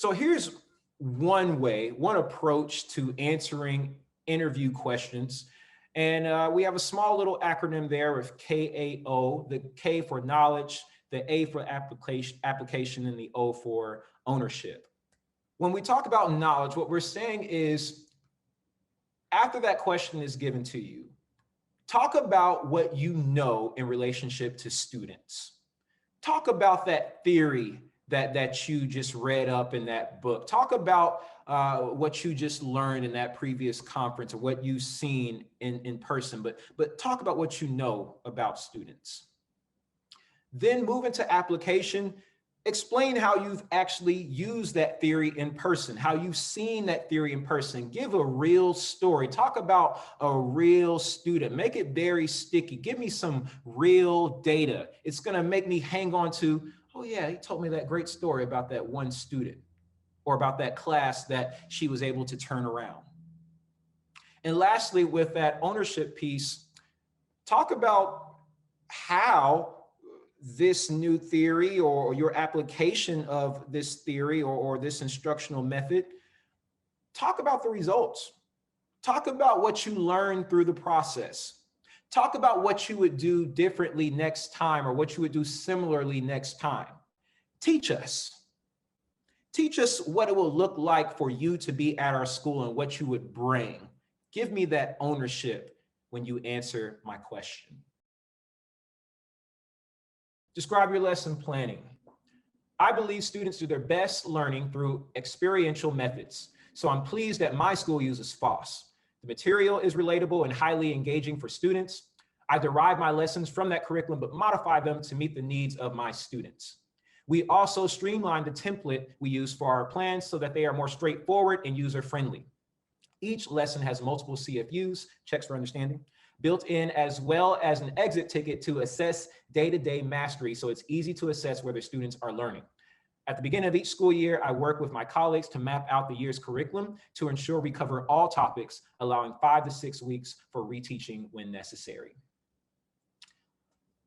So here's one way, one approach to answering interview questions. And we have a small little acronym there of KAO, the K for knowledge, the A for application, and the O for ownership. When we talk about knowledge, what we're saying is after that question is given to you, talk about what you know in relationship to students. Talk about that theory that you just read up in that book. Talk about what you just learned in that previous conference or what you've seen in person, but talk about what you know about students. Then move into application. Explain how you've actually used that theory in person, how you've seen that theory in person. Give a real story. Talk about a real student. Make it very sticky. Give me some real data. It's going to make me hang on to, oh yeah, he told me that great story about that one student or about that class that she was able to turn around. And lastly, with that ownership piece, talk about how this new theory or your application of this theory or this instructional method, talk about the results. Talk about what you learned through the process. Talk about what you would do differently next time or what you would do similarly next time. Teach us. Teach us what it will look like for you to be at our school and what you would bring. Give me that ownership when you answer my question. Describe your lesson planning. I believe students do their best learning through experiential methods. So I'm pleased that my school uses FOSS. The material is relatable and highly engaging for students. I derive my lessons from that curriculum, but modify them to meet the needs of my students. We also streamline the template we use for our plans so that they are more straightforward and user-friendly. Each lesson has multiple CFUs, checks for understanding, built in, as well as an exit ticket to assess day-to-day mastery, so it's easy to assess whether students are learning. At the beginning of each school year, I work with my colleagues to map out the year's curriculum to ensure we cover all topics, allowing 5 to 6 weeks for reteaching when necessary.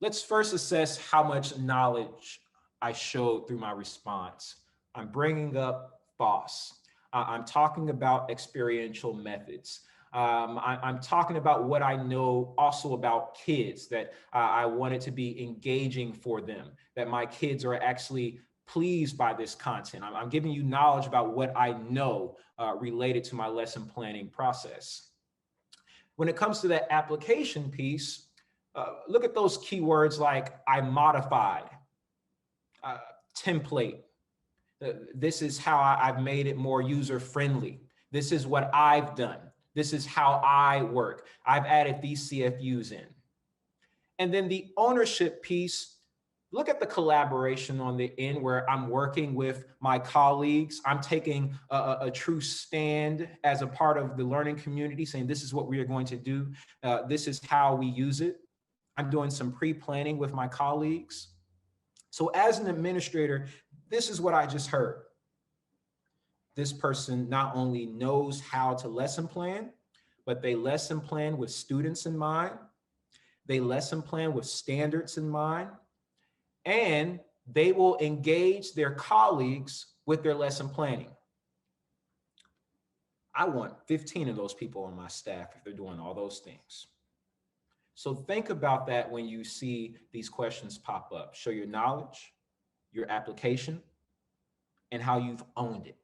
Let's first assess how much knowledge I showed through my response. I'm bringing up FOSS. I'm talking about experiential methods. I'm talking about what I know also about kids, that I want it to be engaging for them, that my kids are actually pleased by this content. I'm giving you knowledge about what I know related to my lesson planning process. When it comes to that application piece, look at those keywords like I modified, template. This is how I've made it more user-friendly. This is what I've done. This is how I work. I've added these CFUs in. And then the ownership piece, look at the collaboration on the end where I'm working with my colleagues. I'm taking a true stand as a part of the learning community, saying this is what we are going to do. This is how we use it. I'm doing some pre-planning with my colleagues. So as an administrator, this is what I just heard. This person not only knows how to lesson plan, but they lesson plan with students in mind. They lesson plan with standards in mind, and they will engage their colleagues with their lesson planning. I want 15 of those people on my staff if they're doing all those things. So think about that when you see these questions pop up. Show your knowledge, your application, and how you've owned it.